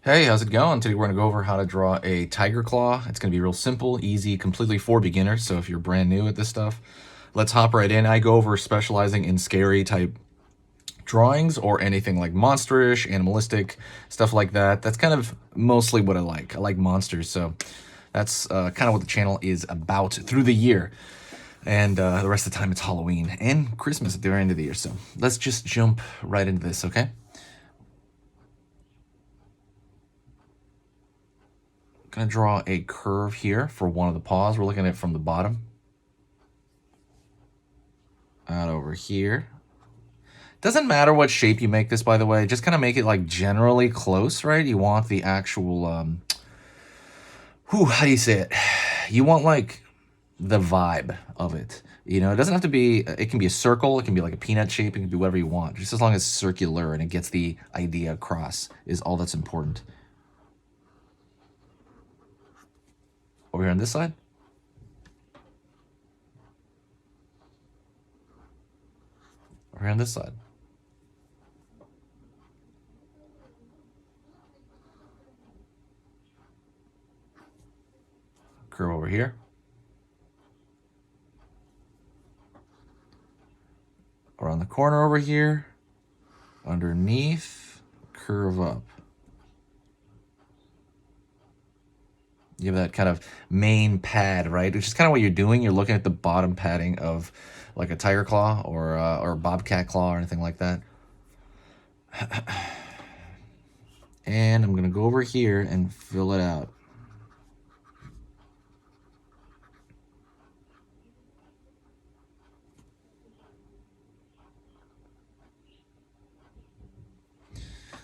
Hey, how's it going? Today we're going to go over how to draw a tiger claw. It's going to be real simple, easy, completely for beginners. So if you're brand new at this stuff, let's hop right in. I go over specializing in scary type drawings or anything like monsterish, animalistic, stuff like that. That's kind of mostly what I like. I like monsters, so that's kind of what the channel is about through the year. And the rest of the time it's Halloween and Christmas at the end of the year. So let's just jump right into this, okay? Gonna draw a curve here for one of the paws. We're looking at it from the bottom out over here. Doesn't matter what shape you make this, by the way. Just kind of make it like generally close, right? You want the actual, how do you say it? You want like the vibe of it. You know, it doesn't have to be, it can be a circle, it can be like a peanut shape, it can be whatever you want. Just as long as it's circular and it gets the idea across is all that's important. Over here on this side. Over here on this side. Curve over here. Around the corner over here. Underneath. Curve up. You have that kind of main pad, right? Which is kind of what you're doing. You're looking at the bottom padding of like a tiger claw or a bobcat claw or anything like that. And I'm going to go over here and fill it out.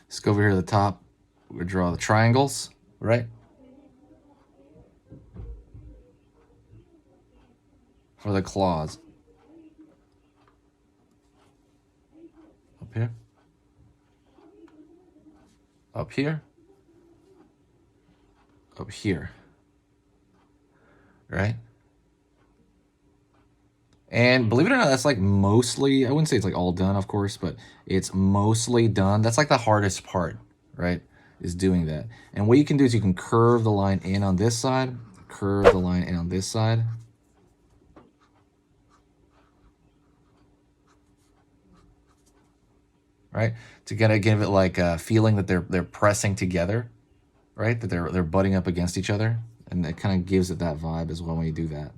Let's go over here to the top. We're going to draw the triangles, right? For the claws. Up here. Up here. Up here. Right? And believe it or not, that's like mostly, I wouldn't say it's like all done, of course, but it's mostly done. That's like the hardest part, right? Is doing that. And what you can do is you can curve the line in on this side, curve the line in on this side. Right? To kind of give it like a feeling that they're pressing together, right? That they're butting up against each other. And it kind of gives it that vibe as well when you do that.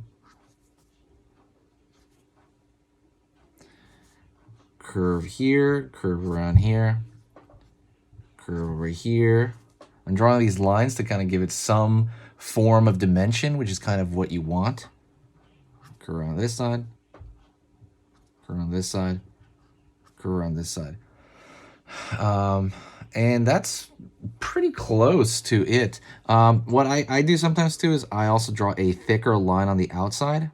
Curve here, curve around here, curve over here. I'm drawing these lines to kind of give it some form of dimension, which is kind of what you want. Curve on this side, curve on this side, curve on this side. And that's pretty close to it. What I do sometimes too is I also draw a thicker line on the outside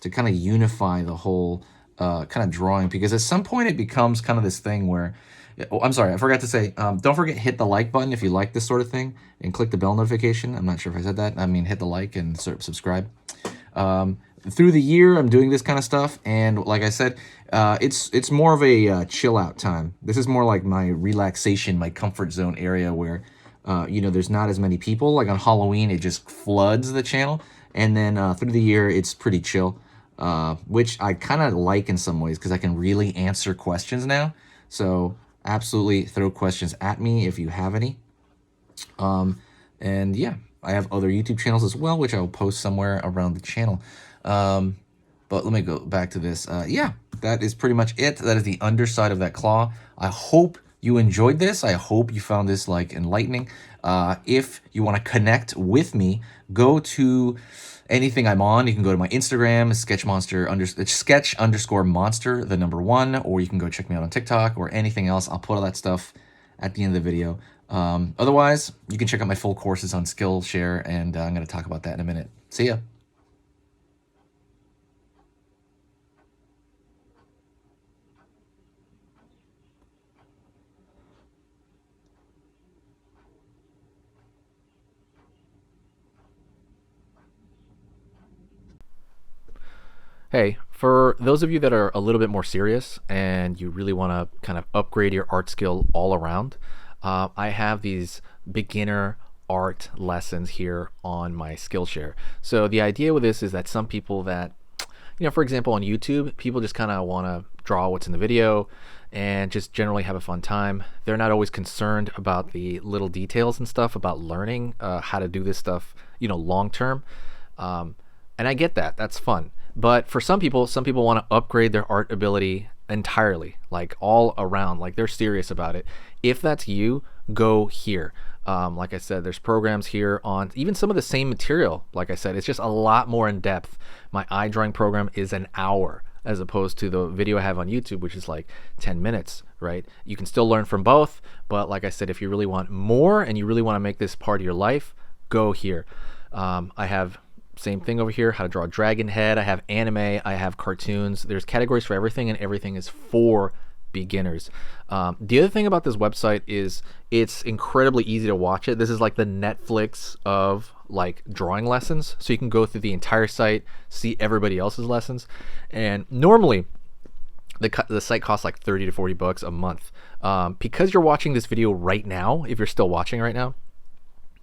to kind of unify the whole kind of drawing, because at some point it becomes kind of this thing where, oh, I'm sorry, I forgot to say, don't forget hit the like button if you like this sort of thing, and click the bell notification. I'm not sure if I said that. I mean, hit the like and subscribe. Through the year, I'm doing this kind of stuff, and like I said, it's more of a chill out time. This is more like my relaxation, my comfort zone area where, you know, there's not as many people. Like on Halloween, it just floods the channel, and then through the year, it's pretty chill, which I kind of like in some ways because I can really answer questions now. So absolutely throw questions at me if you have any. And yeah, I have other YouTube channels as well, which I will post somewhere around the channel. But let me go back to this. Yeah, that is pretty much it. That is the underside of that claw. I hope you enjoyed this. I hope you found this like enlightening. If you want to connect with me, go to anything I'm on. You can go to my Instagram, sketch_monster, the number 1, or you can go check me out on TikTok or anything else. I'll put all that stuff at the end of the video. Otherwise, you can check out my full courses on Skillshare, and I'm going to talk about that in a minute. See ya. Hey, for those of you that are a little bit more serious and you really want to kind of upgrade your art skill all around, I have these beginner art lessons here on my Skillshare. So the idea with this is that some people that, for example, on YouTube, people just kind of want to draw what's in the video and just generally have a fun time. They're not always concerned about the little details and stuff about learning how to do this stuff, long term. And I get that. That's fun. But for some people want to upgrade their art ability entirely, like all around, like they're serious about it. If that's you, go here. Like I said, there's programs here on even some of the same material. Like I said, it's just a lot more in depth. My eye drawing program is an hour as opposed to the video I have on YouTube, which is like 10 minutes, right? You can still learn from both. But like I said, if you really want more and you really want to make this part of your life, go here. I have same thing over here, how to draw a dragon head. I have anime, I have cartoons. There's categories for everything, and everything is for beginners. The other thing about this website is it's incredibly easy to watch it. This is like the Netflix of like drawing lessons. So you can go through the entire site, see everybody else's lessons. And normally the site costs like 30 to 40 bucks a month. Because you're watching this video right now, if you're still watching right now,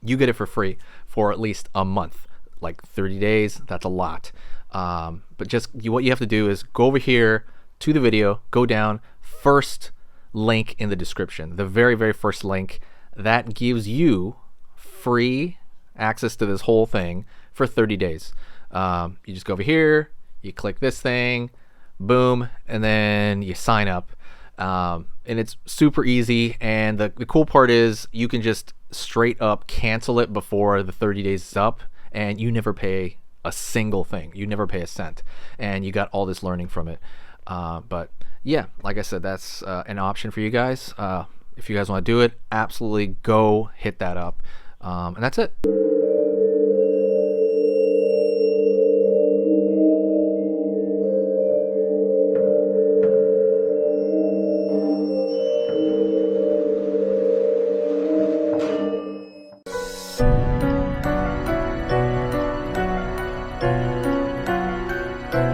you get it for free for at least a month. Like 30 days, that's a lot. But just what you have to do is go over here to the video, go down, first link in the description, the very, very first link that gives you free access to this whole thing for 30 days. You just go over here, you click this thing, boom, and then you sign up. And it's super easy. And the cool part is you can just straight up cancel it before the 30 days is up. And you never pay a single thing. You never pay a cent. And you got all this learning from it. But yeah, like I said, that's an option for you guys. If you guys want to do it, absolutely go hit that up. And that's it.